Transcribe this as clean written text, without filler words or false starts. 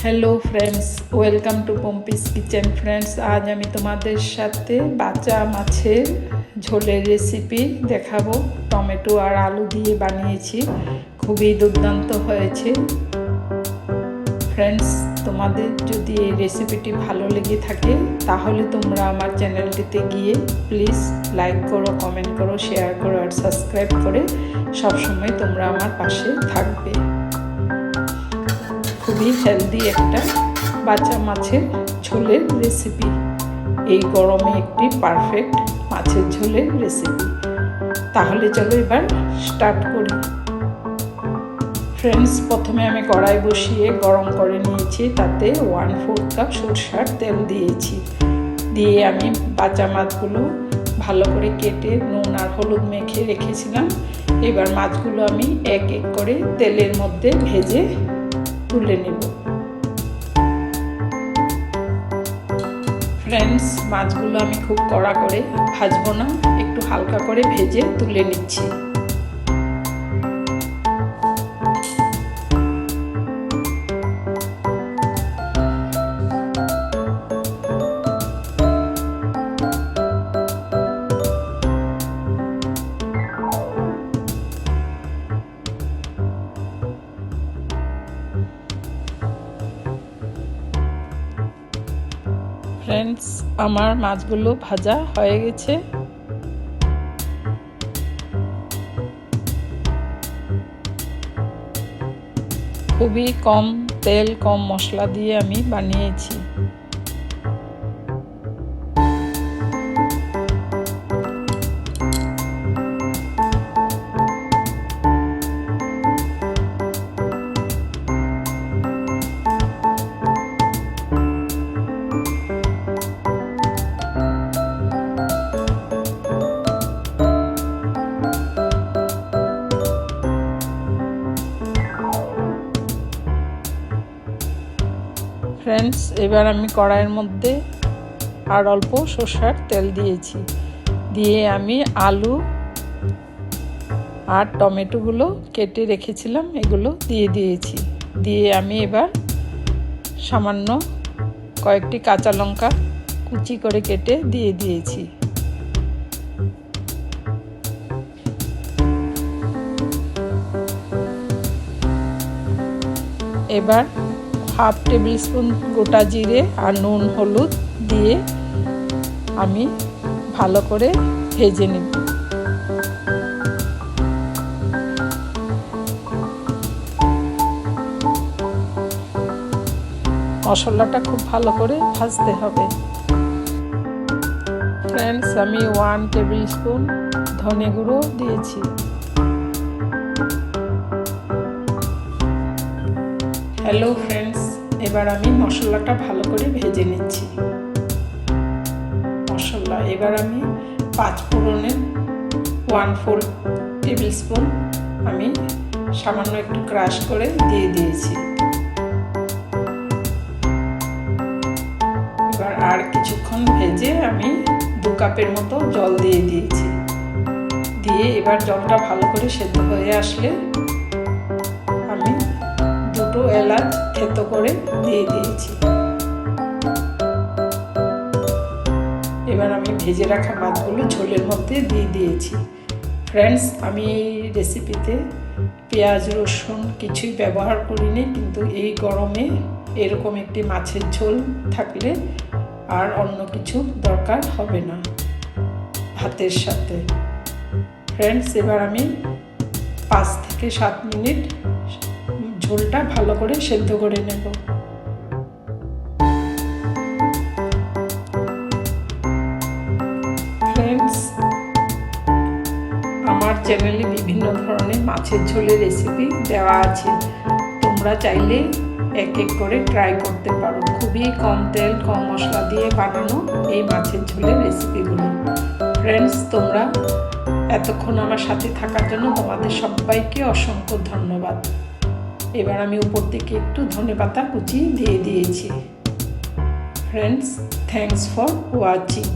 Hello friends, welcome to Pompi's kitchen. Friends, আজ আমি তোমাদের সাথে বাঁচা মাছের ঝোলের রেসিপি দেখাবো। টমেটো আর আলু দিয়ে বানিয়েছি, খুবই দুর্দান্ত হয়েছে। ফ্রেন্ডস, তোমাদের যদি এই রেসিপিটি ভালো লেগে থাকে তাহলে তোমরা আমার চ্যানেলটিতে গিয়ে প্লিজ লাইক করো, কমেন্ট করো, শেয়ার করো আর সাবস্ক্রাইব করে সবসময় তোমরা আমার পাশে থাকবে। খুবই হেলদি একটা বাঁচা মাছের ঝোলের রেসিপি, এই গরমে একটি পারফেক্ট মাছের ঝোলের রেসিপি। তাহলে চলো এবার স্টার্ট করি। ফ্রেন্ডস, প্রথমে আমি কড়াই বসিয়ে গরম করে নিয়েছি, তাতে 1/4 কাপ সরষের তেল দিয়েছি। দিয়ে আমি বাঁচা মাছগুলো ভালো করে কেটে নুন আর হলুদ মেখে রেখেছিলাম। এবার মাছগুলো আমি এক এক করে তেলের মধ্যে ভেজে তুলে নেব। ফ্রেন্ডস, মাছগুলো আমি খুব কড়া করে ভাজবো না, একটু হালকা করে ভেজে তুলে নিচ্ছি। ফ্রেন্ডস, আমার মাছগুলো ভাজা হয়ে গেছে। খুবই কম তেল, কম মশলা দিয়ে আমি বানিয়েছি। ফ্রেন্ডস, এবার আমি কড়াইয়ের মধ্যে আর অল্প সরষের তেল দিয়েছি। দিয়ে আমি আলু আর টমেটোগুলো কেটে রেখেছিলাম, এগুলো দিয়ে দিয়েছি। দিয়ে আমি এবার সামান্য কয়েকটি কাঁচা লঙ্কা কুচি করে কেটে দিয়ে দিয়েছি। এবার 1/2 টেবিল স্পুন গোটা জিরে আর নুন হলুদ দিয়ে আমি ভালো করে ভেজে নেব। মশলাটা খুব ভালো করে ভাজতে হবে। ফ্রেন্ডস, আমি 1 টেবিল স্পুন ধনে গুঁড়ো দিয়েছি। হ্যালো ফ্রেন্ডস, এবার আমি মশলাটা ভালো করে ভেজে নিচ্ছি। মশলা এবার আমি 5 ফোড়নের 1/4 টেবিল স্পুন আমি সামান্য একটু ক্রাশ করে দিয়ে দিয়েছি। এবার আর কিছুক্ষণ ভেজে আমি 2 কাপের মতো জল দিয়ে দিয়েছি। দিয়ে এবার জলটা ভালো করে সেদ্ধ হয়ে আসলে আমি 2 এলাচ থেতো করে দিয়ে দিয়েছি। এবার আমি ভেজে রাখা মাছগুলো ঝোলের মধ্যে দিয়ে দিয়েছি। ফ্রেন্ডস, আমি এই রেসিপিতে পেঁয়াজ রসুন কিছুই ব্যবহার করিনি, কিন্তু এই গরমে এরকম একটি মাছের ঝোল থাকলে আর অন্য কিছু দরকার হবে না ভাতের সাথে। ফ্রেন্ডস, এবার আমি 5 থেকে 7 মিনিট ঝোলটা ভালো করে সেদ্ধ করে নেব। ফ্রেন্ডস, আমার চ্যানেলে বিভিন্ন ধরনের মাছের ঝোলের রেসিপি দেওয়া আছে, তোমরা চাইলে এক এক করে ট্রাই করতে পারো। খুবই কম তেল, কম মশলা দিয়ে বানানো এই মাছের ঝোলের রেসিপিগুলো। ফ্রেন্ডস, তোমরা এতক্ষণ আমার সাথে থাকার জন্য তোমাদের সবাইকে অসংখ্য ধন্যবাদ। এবার আমি উপর থেকে একটু ধনেপাতা কুচি দিয়ে দিয়েছি। Friends, thanks for watching.